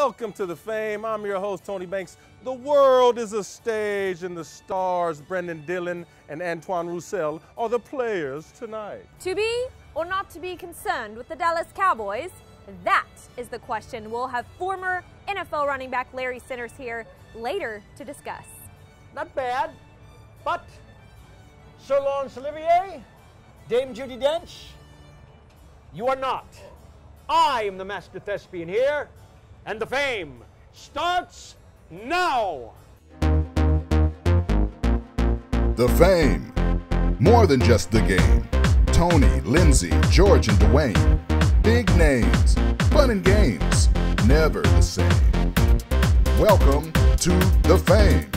Welcome to The Fame. I'm your host, Tony Banks. The world is a stage and the stars, Brenden, Dillon, and Antoine Roussel, are the players tonight. To be or not to be concerned with the Dallas Cowboys? That is the question we'll have former NFL running back Larry Centers here later to discuss. Not bad, but Sir Laurence Olivier, Dame Judi Dench, you are not. I am the master thespian here, and The Fame starts now. The Fame. More than just the game. Tony, Lindsay, George, and Dwayne. Big names, fun and games, never the same. Welcome to The Fame.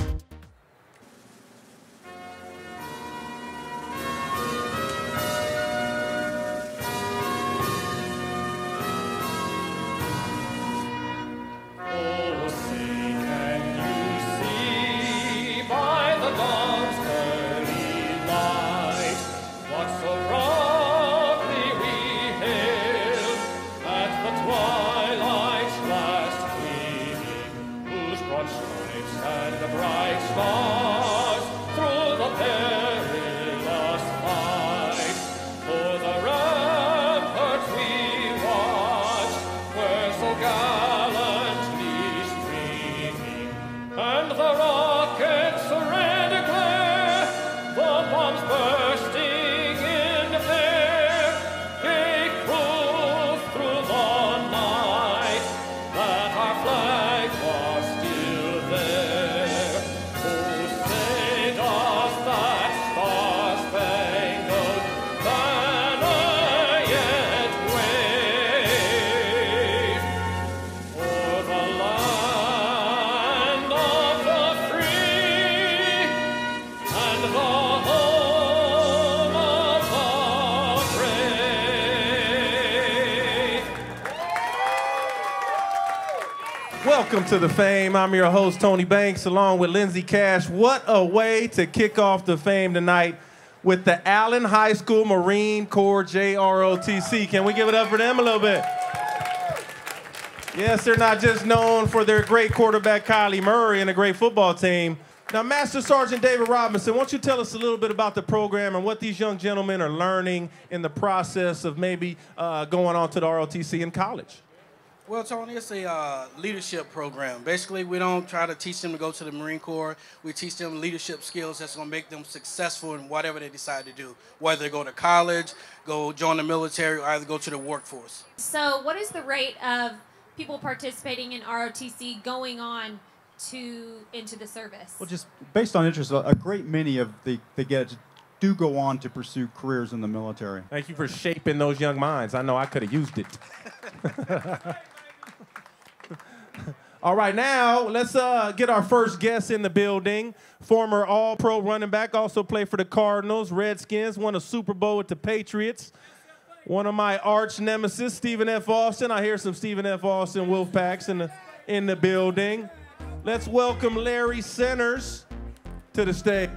Welcome to The Fame. I'm your host, Tony Banks, along with Lindsay Cash. What a way to kick off The Fame tonight with the Allen High School Marine Corps JROTC. Can we give it up for them a little bit? Yes, they're not just known for their great quarterback, Kylie Murray, and a great football team. Now, Master Sergeant David Robinson, why don't you tell us a little bit about the program and what these young gentlemen are learning in the process of maybe going on to the ROTC in college? Well, Tony, it's a leadership program. Basically, we don't try to teach them to go to the Marine Corps. We teach them leadership skills that's going to make them successful in whatever they decide to do, whether they go to college, go join the military, or either go to the workforce. So what is the rate of people participating in ROTC going on into the service? Well, just based on interest, a great many of the cadets do go on to pursue careers in the military. Thank you for shaping those young minds. I know I could have used it. All right, now let's get our first guest in the building. Former All-Pro running back, also played for the Cardinals, Redskins, won a Super Bowl with the Patriots. One of my arch nemesis, Stephen F. Austin. I hear some Stephen F. Austin Wolfpacks in the building. Let's welcome Larry Centers to the stage.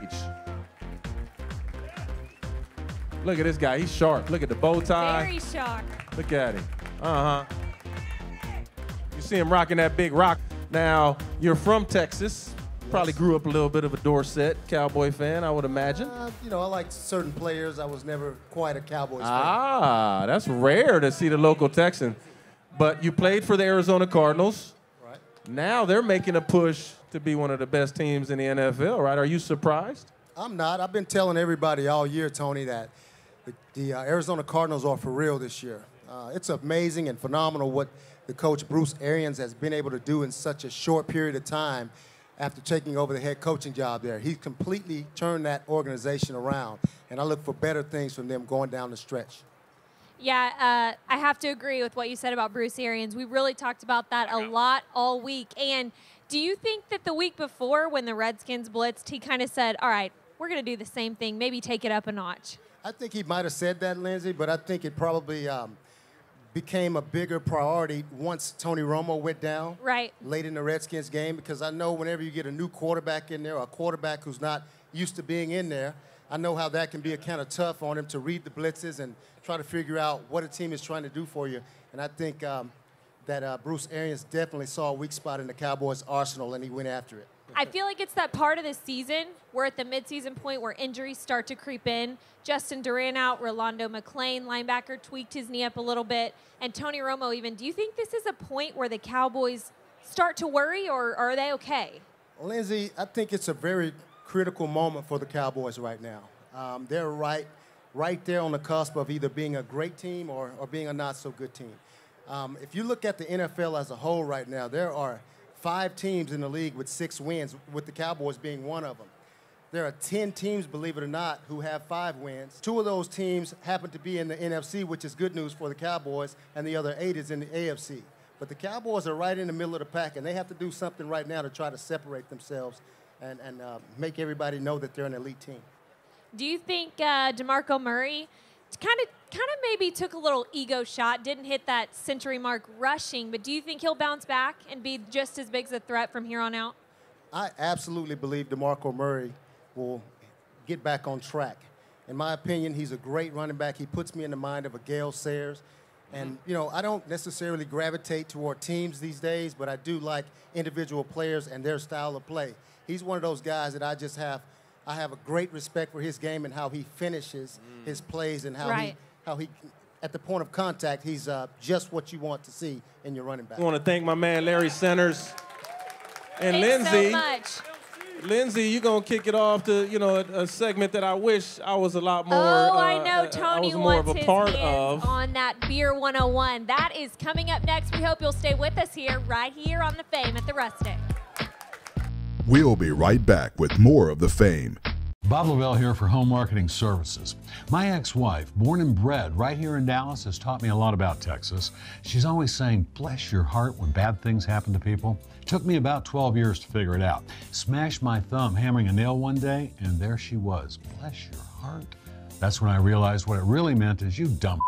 Look at this guy, he's sharp. Look at the bow tie. Very sharp. Look at him. You see him rocking that big rock. Now, you're from Texas. Probably grew up a little bit of a Dorset Cowboy fan, I would imagine. You know, I like certain players. I was never quite a Cowboys fan. Ah, that's rare to see the local Texan. But you played for the Arizona Cardinals. Right. Now they're making a push to be one of the best teams in the NFL, right? Are you surprised? I'm not. I've been telling everybody all year, Tony, that the Arizona Cardinals are for real this year. It's amazing and phenomenal what the coach Bruce Arians has been able to do in such a short period of time after taking over the head coaching job there. He's completely turned that organization around, and I look for better things from them going down the stretch. Yeah, I have to agree with what you said about Bruce Arians. We really talked about that a lot all week. And do you think that the week before when the Redskins blitzed, he kind of said, all right, we're going to do the same thing, maybe take it up a notch? I think he might have said that, Lindsay, but I think it probably became a bigger priority once Tony Romo went down late in the Redskins game, because I know whenever you get a new quarterback in there, or a quarterback who's not used to being in there, I know how that can be a kind of tough on him to read the blitzes and try to figure out what a team is trying to do for you. And I think that Bruce Arians definitely saw a weak spot in the Cowboys' arsenal, and he went after it. I feel like it's that part of the season where at the midseason point where injuries start to creep in. Justin Duran out, Rolando McClain, linebacker, tweaked his knee up a little bit, and Tony Romo even. Do you think this is a point where the Cowboys start to worry, or are they okay? Lindsay, I think it's a very critical moment for the Cowboys right now. They're right there on the cusp of either being a great team or being a not-so-good team. If you look at the NFL as a whole right now, there are 5 teams in the league with 6 wins, with the Cowboys being one of them. There are 10 teams, believe it or not, who have 5 wins. 2 of those teams happen to be in the NFC, which is good news for the Cowboys, and the other 8 is in the AFC. But the Cowboys are right in the middle of the pack, and they have to do something right now to try to separate themselves and make everybody know that they're an elite team. Do you think DeMarco Murray kind of maybe took a little ego shot, didn't hit that century mark rushing, but do you think he'll bounce back and be just as big as a threat from here on out? I absolutely believe DeMarco Murray will get back on track. In my opinion, he's a great running back. He puts me in the mind of a Gale Sayers. And, you know, I don't necessarily gravitate toward teams these days, but I do like individual players and their style of play. He's one of those guys that I have a great respect for his game and how he finishes his plays and how he at the point of contact, he's just what you want to see in your running back. I want to thank my man Larry Centers and Thanks Lindsay. so much. Lindsay, you're going to kick it off to, you know, a segment that I wish I was a lot more I know Tony wants his part hands of. on that Beer 101. That is coming up next. We hope you'll stay with us here, right here on The Fame at the Rustic. We'll be right back with more of The Fame. Bob Lavelle here for Home Marketing Services. My ex-wife, born and bred right here in Dallas, has taught me a lot about Texas. She's always saying, bless your heart when bad things happen to people. Took me about 12 years to figure it out. Smashed my thumb hammering a nail one day, and there she was. Bless your heart. That's when I realized what it really meant is you dumb.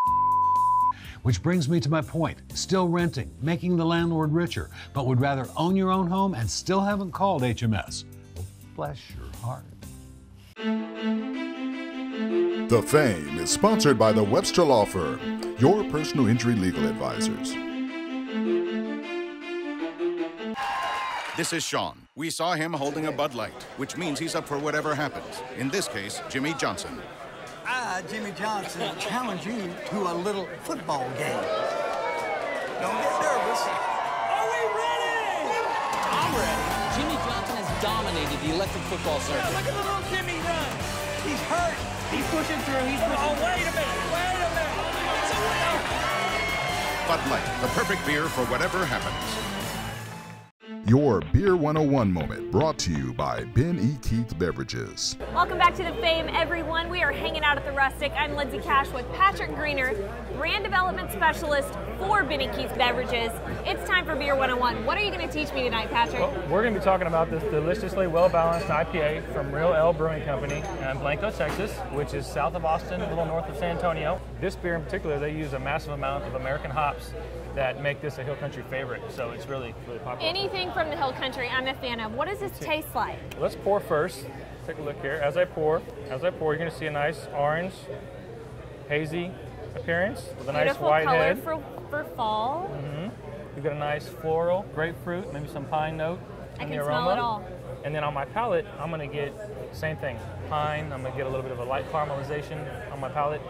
Which brings me to my point. Still renting, making the landlord richer, but would rather own your own home and still haven't called HMS. Well, bless your heart. The Fame is sponsored by the Webster Law Firm, your personal injury legal advisors. This is Sean. We saw him holding a Bud Light, which means he's up for whatever happens. In this case, Jimmy Johnson. I, Jimmy Johnson, challenge you to a little football game. Don't get nervous. Are we ready? I'm ready. Jimmy Johnson has dominated the electric football circuit. Yeah, look at the little Jimmy run. He's hurt. He's pushing through. He's pushing. Oh, wait a minute. Wait a minute. It's a win. Bud Light, the perfect beer for whatever happens. Your Beer 101 moment brought to you by Ben E. Keith Beverages. Welcome back to The Fame, everyone. We are hanging out at the Rustic. I'm Lindsay Cash with Patrick Greener, brand development specialist for Ben E. Keith Beverages. It's time for Beer 101. What are you going to teach me tonight, Patrick? Well, we're going to be talking about this deliciously well-balanced IPA from Real Ale Brewing Company in Blanco, Texas, which is south of Austin, a little north of San Antonio. This beer in particular, they use a massive amount of American hops that make this a Hill Country favorite, so it's really, really popular. Anything from the Hill Country I'm a fan of. What does this taste like? Let's pour first. Take a look here. As I pour, you're going to see a nice orange, hazy appearance with a nice white head. Beautiful color for fall. You've got a nice floral, grapefruit, maybe some pine note in the aroma. I can smell it all. And then on my palate, I'm going to get same thing, pine. I'm going to get a little bit of a light caramelization on my palate.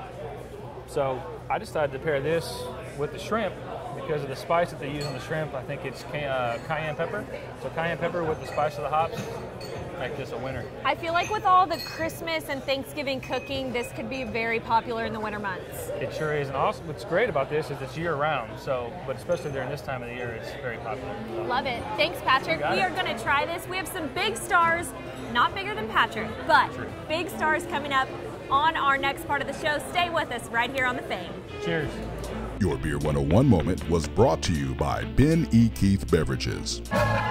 So I decided to pair this with the shrimp because of the spice that they use on the shrimp. I think it's cayenne pepper. So cayenne pepper with the spice of the hops make this a winner. I feel like with all the Christmas and Thanksgiving cooking, this could be very popular in the winter months. It sure is. And also what's great about this is it's year round. So, but especially during this time of the year, it's very popular. Love it. Thanks, Patrick. We are going to try this. We have some big stars, not bigger than Patrick, but big stars coming up on our next part of the show. Stay with us right here on The Fame. Cheers. Your Beer 101 moment was brought to you by Ben E. Keith Beverages.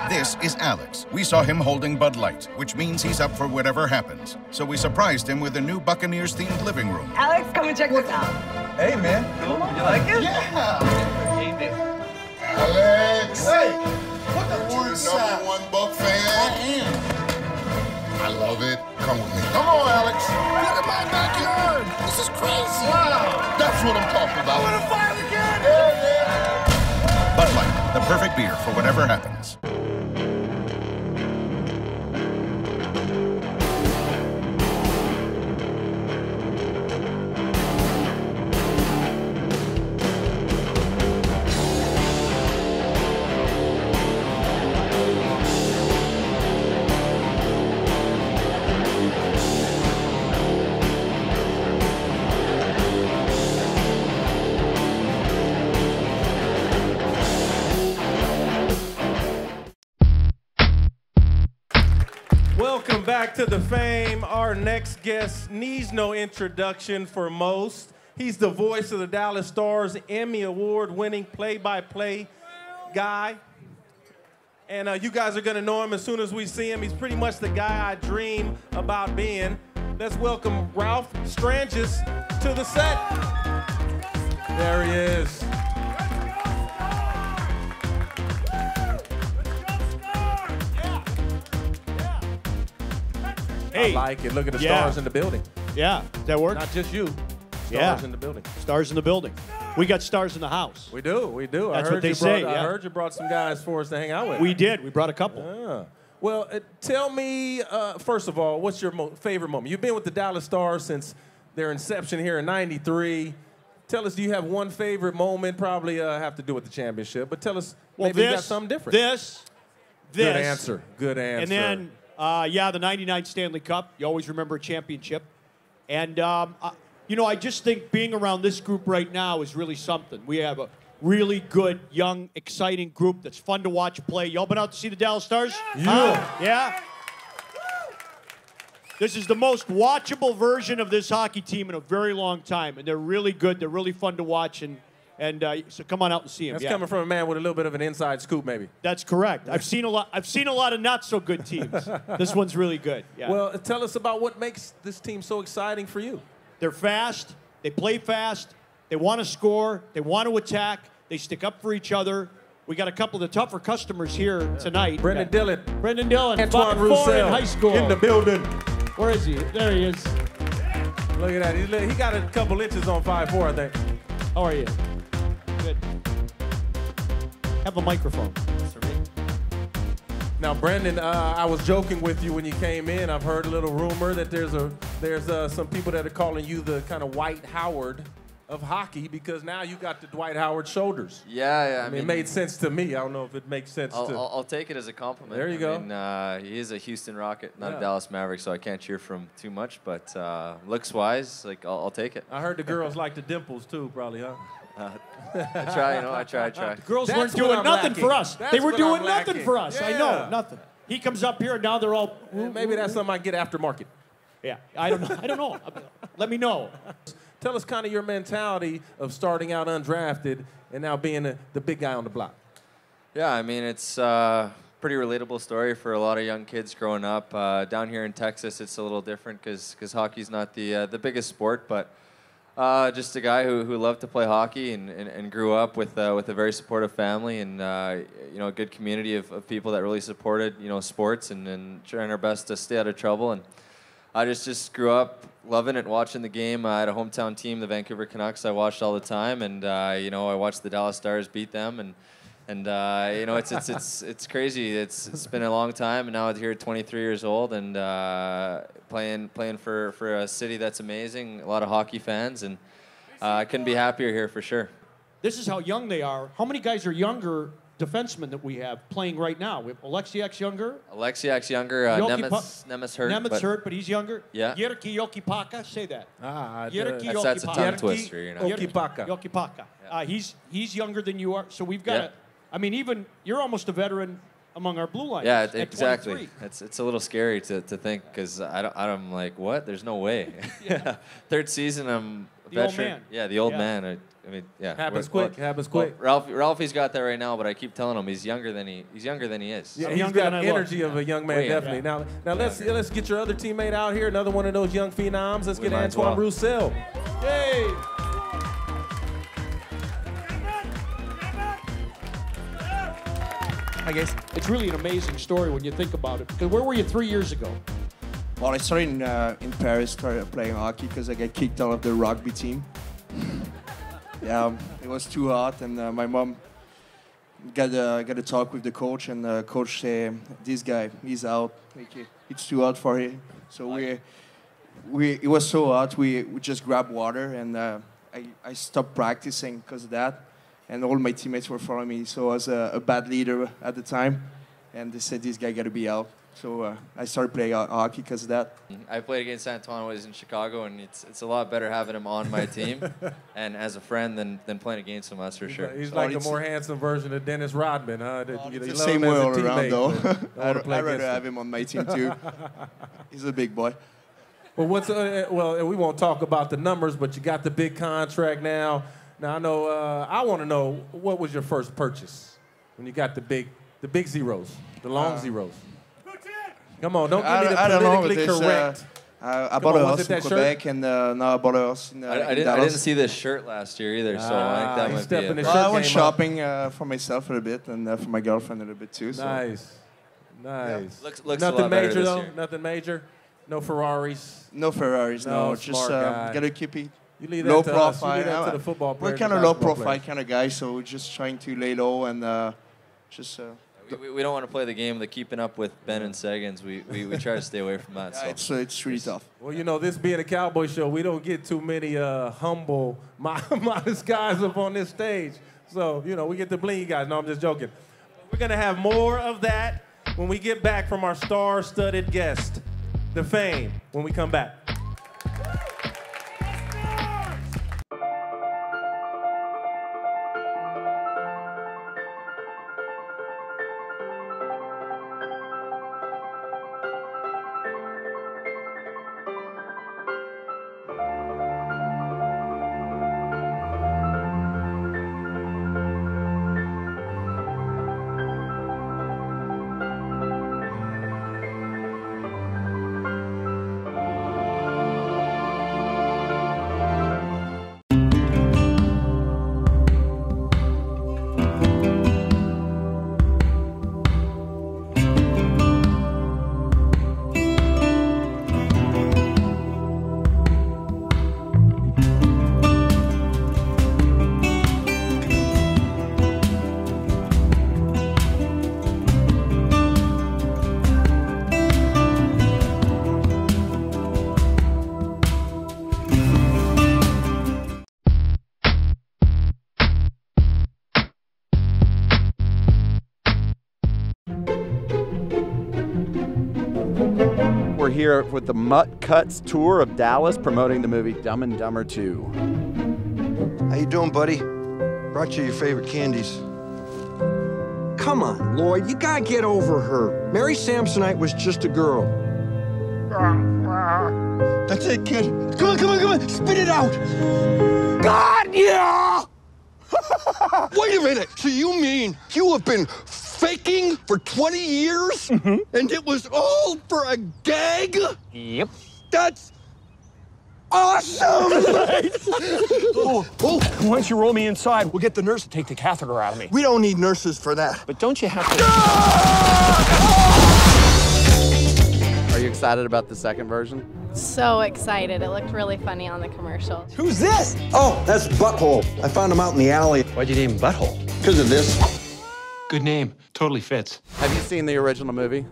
This is Alex. We saw him holding Bud Light, which means he's up for whatever happens. So we surprised him with a new Buccaneers-themed living room. Alex, come and check this out. Hey, man. Cool. You like it? Yeah. Alex. Hey, what the #1 Buck fan? I am. I love it. Come with me. Come on, Alex. Look at my backyard. This is crazy. Wow. That's what I'm talking about. I want to fire the gun. Yeah. Bud Light, beer for whatever happens. Welcome back to the Fame. Our next guest needs no introduction for most. He's the voice of the Dallas Stars, Emmy Award-winning play-by-play guy. And you guys are going to know him as soon as we see him. He's pretty much the guy I dream about being. Let's welcome Ralph Strangis to the set. There he is. Hey. I like it. Look at the stars in the building. Yeah, does that work? Not just you. Stars in the building. Stars in the building. We got stars in the house. We do, we do. That's I heard what they you say. I heard you brought some guys for us to hang out with. We did. We brought a couple. Yeah. Well, tell me, first of all, what's your favorite moment? You've been with the Dallas Stars since their inception here in '93. Tell us, do you have one favorite moment? Probably have to do with the championship, but tell us, maybe you got something different. This. Good answer. Good answer. And then, the '99 Stanley Cup. You always remember a championship. And, you know, I just think being around this group right now is really something. We have a really good, young, exciting group that's fun to watch play. Y'all been out to see the Dallas Stars? Yeah. Yeah? This is the most watchable version of this hockey team in a very long time, and they're really good. They're really fun to watch, and so come on out and see them. That's coming from a man with a little bit of an inside scoop, maybe. That's correct. I've seen a lot of not so good teams. This one's really good. Yeah. Well, tell us about what makes this team so exciting for you. They're fast. They play fast. They want to score. They want to attack. They stick up for each other. We got a couple of the tougher customers here tonight. Brenden Dillon. Brenden Dillon. Antoine Roussel. In high school. In the building. Where is he? There he is. Look at that. He got a couple inches on 5'4", I think. How are you? Good. Have a microphone. Now, Brenden, I was joking with you when you came in. I've heard a little rumor that there's some people that are calling you the kind of Dwight Howard of hockey because now you got the Dwight Howard shoulders. Yeah. I mean, it made sense to me. I don't know if it makes sense to... I'll take it as a compliment. There you go. I mean, he is a Houston Rocket, not a Dallas Maverick, so I can't cheer for him too much. But looks-wise, like I'll take it. I heard the girls like the dimples too, probably, huh? I try. The girls weren't doing nothing for us. They were doing nothing for us. Yeah. I know, nothing. He comes up here, and now they're all... Maybe that's something I get aftermarket. Yeah, I don't know. Let me know. Tell us kind of your mentality of starting out undrafted and now being the big guy on the block. Yeah, I mean, it's a pretty relatable story for a lot of young kids growing up. Down here in Texas, it's a little different because hockey's not the biggest sport, but just a guy who loved to play hockey and grew up with a very supportive family and you know, a good community of people that really supported, you know, sports and trying our best to stay out of trouble. And I just grew up loving it, watching the game. I had a hometown team, the Vancouver Canucks, I watched all the time, and you know, I watched the Dallas Stars beat them, and you know, it's crazy. It's been a long time, and now I'm here at 23 years old, and playing for a city that's amazing, a lot of hockey fans, and I couldn't be happier here for sure. This is how young they are. How many guys are younger defensemen that we have playing right now? We have Alexiak's younger. Alexiak's younger. Nemeth hurt. Nemeth's hurt, but he's younger. Yeah. Yerki Yokipaka, say that. Yerki that's a tongue twister, you know. Yokipaka. Yokipaka. He's younger than you are, so we've got to. I mean, even you're almost a veteran among our blue lines. Yeah, exactly. It's a little scary to think because I'm like, what? There's no way. Yeah. Third season, I'm a veteran. Old man. Yeah, the old man. I mean, yeah. Happens quick. Well, Ralphie's got that right now, but I keep telling him he's younger than he is. Yeah, he's got energy of a young man, definitely. Yeah. Now let's get your other teammate out here. Another one of those young phenoms. Let's get Antoine Roussel. Hey. Hi guys. It's really an amazing story when you think about it. Because where were you 3 years ago? Well, I started in Paris, started playing hockey because I got kicked out of the rugby team. Yeah, it was too hot, and my mom got to talk with the coach, and the coach say, this guy, he's out. It's too hot for him. So it was so hot, we just grabbed water, and I stopped practicing because of that. And all my teammates were following me, so I was a bad leader at the time. And they said, this guy got to be out. So I started playing hockey because of that. I played against Antoine when I was in Chicago, and it's a lot better having him on my team and as a friend than playing against him, that's for sure. He's like the more handsome version of Dennis Rodman, huh? It's the same way all around, though. I'd rather have him on my team, too. He's a big boy. Well, well, we won't talk about the numbers, but you got the big contract now. Now, I know, I want to know, what was your first purchase when you got the big zeros, the long zeros? Come on, don't give me the politically correct. I bought a house in Quebec, and now I bought a house in I didn't see this shirt last year either, so I think that might be it. I went shopping for myself a little bit, and for my girlfriend a little bit too. So. Nice. Yeah. Looks nothing a lot better major, this though? year. Nothing major? No Ferraris? No Ferraris, no. Just guy. gotta keep it you leave that low to profile. Us. You leave that to the football players. We're kind of low profile kind of guys, so we're just trying to lay low and just... We don't want to play the game of the keeping up with Ben and Sagans. We try to stay away from that. So. It's really tough. Well, you know, this being a Cowboy show, we don't get too many humble, modest guys up on this stage. So, you know, we get the bling guys. No, I'm just joking. We're going to have more of that when we get back from our star-studded guest, The Fame, when we come back. We're here with the Mutt Cuts tour of Dallas, promoting the movie Dumb and Dumber 2. How you doing, buddy? Brought you your favorite candies. Come on, Lloyd, you gotta get over her. Mary Samsonite was just a girl. That's it, kid. Come on, spit it out. God, yeah! Wait a minute, so you mean you have been faking for 20 years? And it was all for a gag? Yep. That's awesome! Why don't you roll me inside? We'll get the nurse to take the catheter out of me. We don't need nurses for that. But don't you have to... Are you excited about the second version? So excited. It looked really funny on the commercial. Who's this? Oh, that's Butthole. I found him out in the alley. Why'd you name him Butthole? Because of this. Good name. Totally fits. Have you seen the original movie?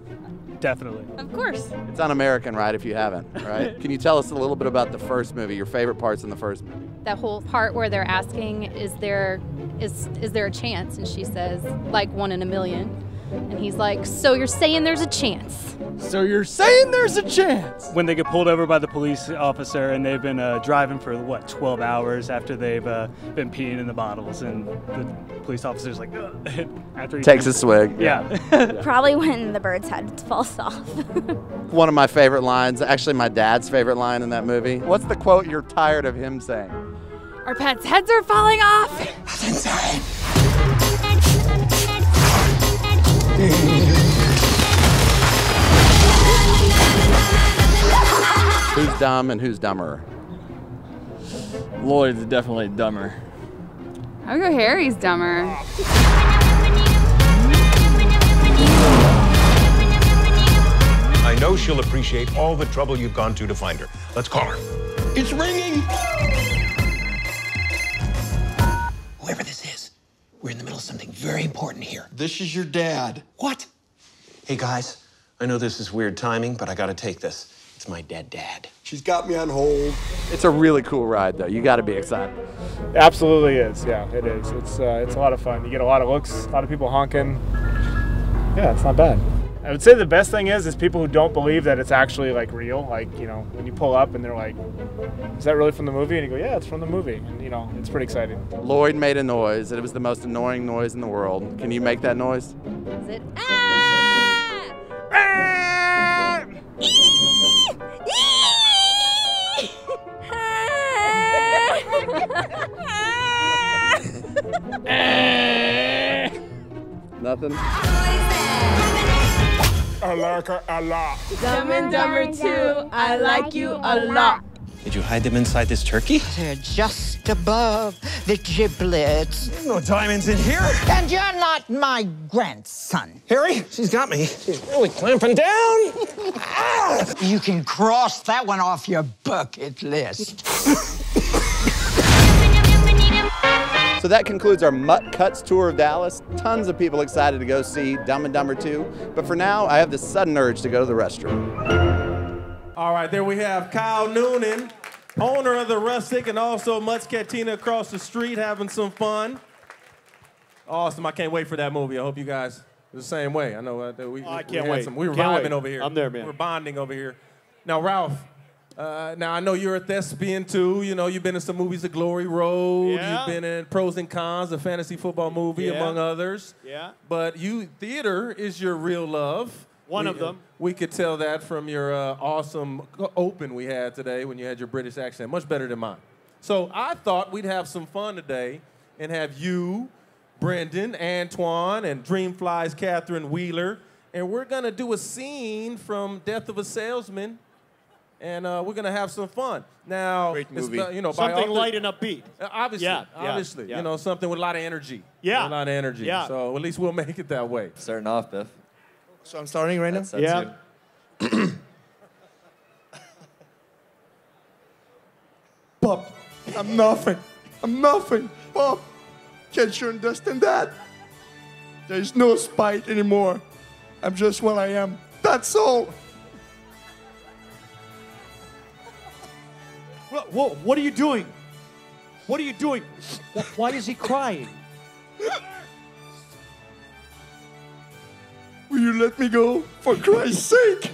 Definitely. Of course. It's un-American, right, if you haven't, right? Can you tell us a little bit about the first movie, your favorite parts in the first movie? That whole part where they're asking, is there a chance? And she says, like 1 in a million. And he's like, so you're saying there's a chance? So you're saying there's a chance? When they get pulled over by the police officer and they've been driving for, 12 hours after they've been peeing in the bottles, and the police officer's like, after he takes a swig. Yeah. Probably when the bird's head falls off. One of my favorite lines, actually my dad's favorite line in that movie. What's the quote you're tired of him saying? Our pets' heads are falling off. That's insane. Who's dumb and who's dumber? Lloyd's definitely dumber. I would go Harry's dumber. I know she'll appreciate all the trouble you've gone to find her. Let's call her. It's ringing. Whoever this is, We're in the middle of something very important here. This is your dad. What? Hey, guys, I know this is weird timing, but I gotta take this. It's my dead dad. She's got me on hold. It's a really cool ride, though. You got to be excited. Absolutely is. Yeah, it is. It's a lot of fun. You get a lot of looks, a lot of people honking. Yeah, it's not bad. I would say the best thing is people who don't believe that it's actually like real. Like, you know, when you pull up and they're like, "Is that really from the movie?" And you go, "Yeah, it's from the movie." And you know, it's pretty exciting. Lloyd made a noise, and it was the most annoying noise in the world. Can you make that noise? Is it? Nothing? I like her a lot. Dumb and Dumber 2, I like you a lot. Did you hide them inside this turkey? They're just above the giblets. There's no diamonds in here. And you're not my grandson. Harry, she's got me. She's really clamping down. You can cross that one off your bucket list. So that concludes our Mutt Cuts tour of Dallas. Tons of people excited to go see Dumb and Dumber 2. But for now, I have this sudden urge to go to the restroom. All right, there we have Kyle Noonan, owner of the Rustic, and also Mutt's Cantina across the street, having some fun. Awesome! I can't wait for that movie. I hope you guys are the same way. I know I can't wait. We were Can't vibing wait. over here. I'm there, man. We're bonding over here. Now, Ralph. Now I know you're a thespian too. You know you've been in some movies, The Glory Road. Yeah. You've been in Pros and Cons, a fantasy football movie, Yeah. among others. Yeah. But theater is your real love. One of them. We could tell that from your awesome open we had today when you had your British accent, much better than mine. So I thought we'd have some fun today and have you, Brenden, Antoine, and Dreamfly's Catherine Wheeler, and we're gonna do a scene from Death of a Salesman. And we're gonna have some fun. Now, Great movie. You know, Something light and upbeat. Obviously, Yeah, obviously, yeah. you know, something with a lot of energy. Yeah. A lot of energy. Yeah. So at least we'll make it that way. Starting off, Biff. So I'm starting right now? That's Yeah. you. Pop, I'm nothing. I'm nothing. Pop, can't you understand that? There's no spite anymore. I'm just what I am. That's all. Whoa, what are you doing? What are you doing? Why is he crying? Will you let me go, for Christ's sake?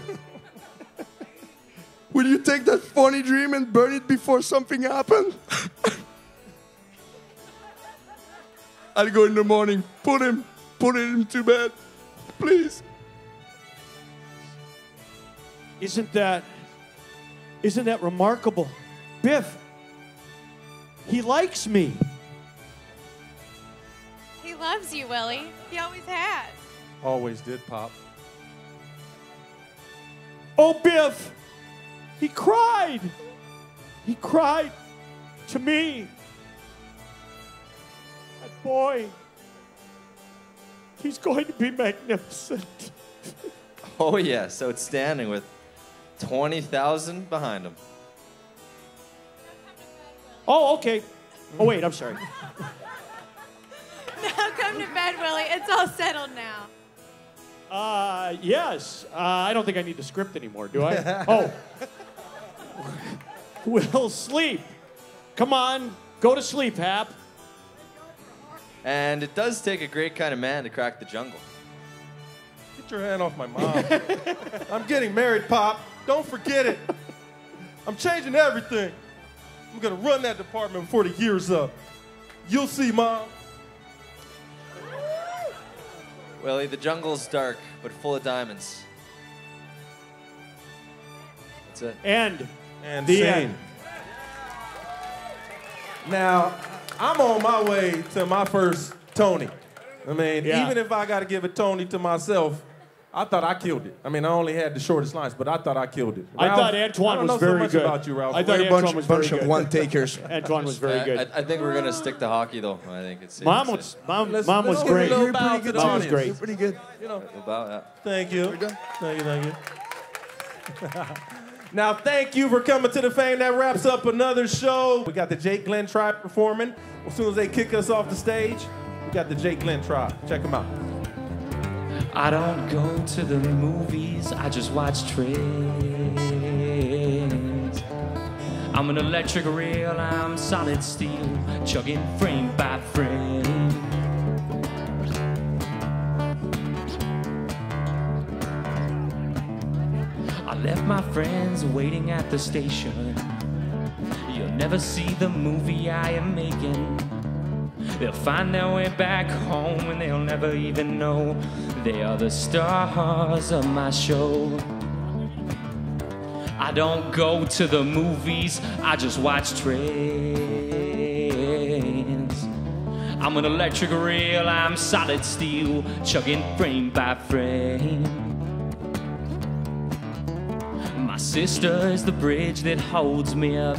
Will you take that funny dream and burn it before something happens? I'll go in the morning. Put him to bed. Please. Isn't that remarkable? Biff, he likes me. He loves you, Willie. He always has. Always did, Pop. Oh, Biff, he cried. He cried to me. That boy, he's going to be magnificent. Oh, yeah, so it's standing with 20,000 behind him. Oh, okay. Oh, wait, I'm sorry. Now come to bed, Willie. It's all settled now. Yes. I don't think I need the script anymore, do I? Oh. We'll sleep. Come on, go to sleep, Hap. And it does take a great kind of man to crack the jungle. Get your hand off my mom. I'm getting married, Pop. Don't forget it. I'm changing everything. I'm gonna run that department before the year's up. You'll see, Mom. Willie, the jungle's dark, but full of diamonds. That's it. And the end. Now, I'm on my way to my first Tony. I mean, Yeah. even if I got to give a Tony to myself, I thought I killed it. I mean, I only had the shortest lines, but I thought I killed it. I Ralph, thought Antoine I don't was know very so much good. about you, Ralph. I thought We're a Antoine was bunch very of good. one-takers. Antoine was very good. I think we're going to stick to hockey, though. I think it's safe Mom to was, say. mom, Let's mom was give a great. little bow to the Mom was audience. great. You're pretty good. You know, About that. thank you. We're done. Thank you. Now, thank you for coming to the Fame. That wraps up another show. We got the Jake Glenn tribe performing. As soon as they kick us off the stage, got the Jake Glenn tribe. Check him out. I don't go to the movies, I just watch trains. I'm an electric rail, I'm solid steel, chugging frame by frame. I left my friends waiting at the station. You'll never see the movie I am making. They'll find their way back home and they'll never even know they are the stars of my show. I don't go to the movies, I just watch trains. I'm an electric rail, I'm solid steel, chugging frame by frame. My sister is the bridge that holds me up.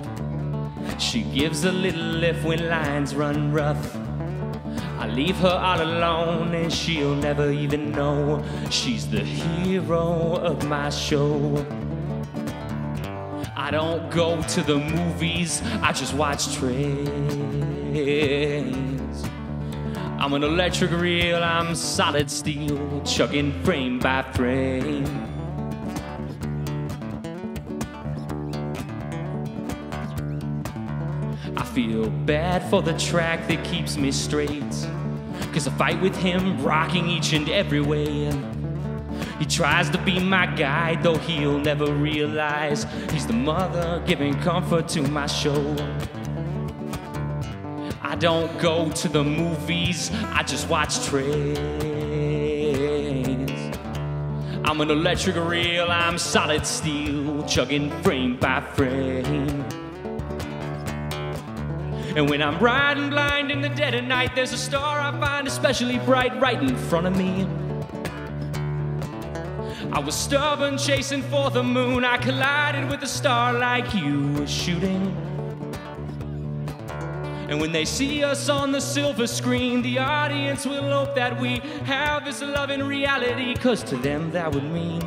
She gives a little lift when lines run rough. I leave her all alone and she'll never even know she's the hero of my show. I don't go to the movies, I just watch trains. I'm an electric reel, I'm solid steel, chugging frame by frame. I feel bad for the track that keeps me straight, 'cause I fight with him rocking each and every way. He tries to be my guide, though he'll never realize he's the mother giving comfort to my show. I don't go to the movies, I just watch trains. I'm an electric reel, I'm solid steel, chugging frame by frame. And when I'm riding blind in the dead of night, there's a star I find especially bright right in front of me. I was stubborn, chasing for the moon. I collided with a star like you were shooting. And when they see us on the silver screen, the audience will hope that we have this love in reality, 'cause to them that would mean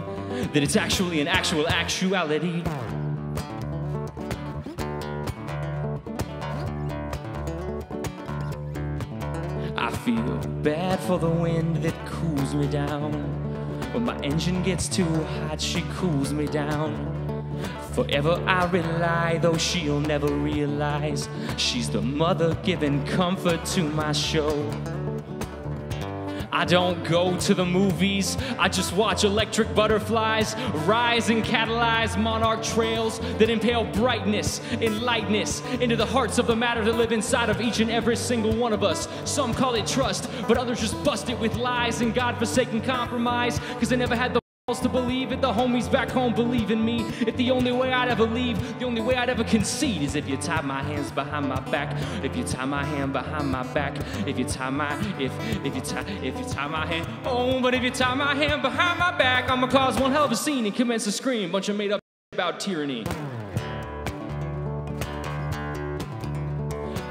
that it's actually an actuality. I feel bad for the wind that cools me down. When my engine gets too hot, she cools me down. Forever I rely, though she'll never realize she's the mother giving comfort to my show. I don't go to the movies, I just watch electric butterflies rise and catalyze monarch trails that impale brightness and lightness into the hearts of the matter that live inside of each and every single one of us. Some call it trust, but others just bust it with lies and godforsaken compromise, 'cause they never had the to believe it. The homies back home believe in me. If the only way I'd ever leave, the only way I'd ever concede is if you tie my hands behind my back. If you tie my hand behind my back. If you tie my hand. Oh, but if you tie my hand behind my back, I'ma cause one hell of a scene and commence to scream. Bunch of made up about tyranny.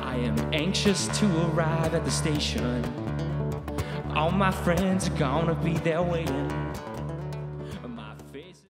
I am anxious to arrive at the station. All my friends are gonna be there waiting.